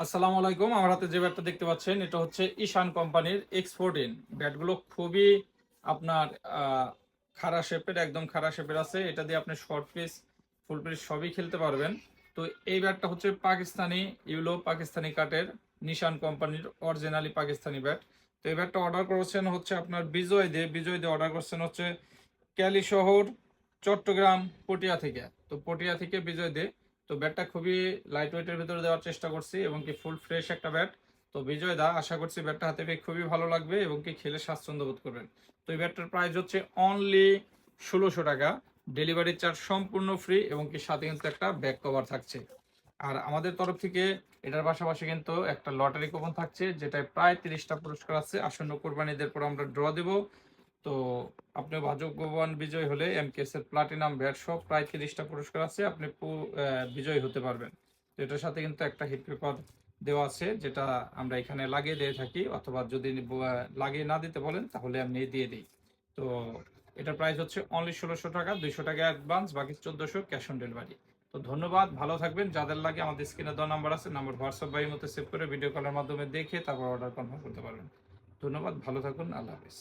আসসালামু আলাইকুম। আমার হাতে যে ব্যাটটা দেখতে পাচ্ছেন এটা হচ্ছে ঈশান কোম্পানির X14। ব্যাটগুলো খুবই আপনার খাড়া শেপের, একদম খাড়া শেপের আছে। এটা দিয়ে আপনি শর্ট পিচ, ফুল পিচ সবই খেলতে পারবেন। তো এই ব্যাটটা হচ্ছে পাকিস্তানি ইউলো পাকিস্তানি কাটের নিশান কোম্পানির অরিজিনালি পাকিস্তানি ব্যাট। তো এই ব্যাটটা অর্ডার করেছেন হচ্ছে আপনার বিজয় দিয়ে অর্ডার করছেন হচ্ছে ক্যালি শহর, চট্টগ্রাম, পটিয়া থেকে। তো পটিয়া থেকে বিজয় দে। তো ব্যাটটা খুবই লাইট ওয়েটের ভিতরে দেওয়ার চেষ্টা করছি এবং কি ফুল ফ্রেশ একটা ব্যাট। তো বিজয় দা, আশা করছি ব্যাটটা হাতে পেয়ে খুবই ভালো লাগবে এবং কি খেলে স্বাচ্ছন্দ্য বোধ করবেন। তো এই ব্যাটটার প্রাইস হচ্ছে অনলি 1600 টাকা। ডেলিভারি চার্জ সম্পূর্ণ ফ্রি এবং কি সাথে কিন্তু একটা ব্যাক কভার থাকছে। আর আমাদের তরফ থেকে এটার পাশাপাশি কিন্তু একটা লটারি কুপন থাকছে, যেটায় প্রায় 30টা পুরস্কার আছে। আসন্ন কোরবানিদের পর আমরা ড্র দেব। তো আপনি ভাগ্যবান বিজয় হলে এমকেএস এর প্লাটিনাম ব্যাট সহ প্রায় 30টা পুরস্কার আছে, আপনি বিজয়ী হতে পারবেন। তো এটার সাথে কিন্তু একটা হিট পেপার দেওয়া আছে, যেটা আমরা এখানে লাগিয়ে দিয়ে থাকি, অথবা যদি লাগিয়ে না দিতে বলেন তাহলে আমি দিয়ে দিই। তো এটার প্রাইস হচ্ছে অনলি 1600 টাকা, 200 টাকা অ্যাডভান্স, বাকি 1400 ক্যাশ অন ডেলিভারি। তো ধন্যবাদ, ভালো থাকবেন। যাদের লাগে আমাদের স্ক্রিনে দেওয়া নাম্বার আছে, নাম্বার হোয়াটসঅ্যাপ বা ইমোতে সেভ করে ভিডিও কলের মাধ্যমে দেখে তারপর অর্ডার কনফার্ম করতে পারবেন। ধন্যবাদ, ভালো থাকুন, আল্লাহ হাফেজ।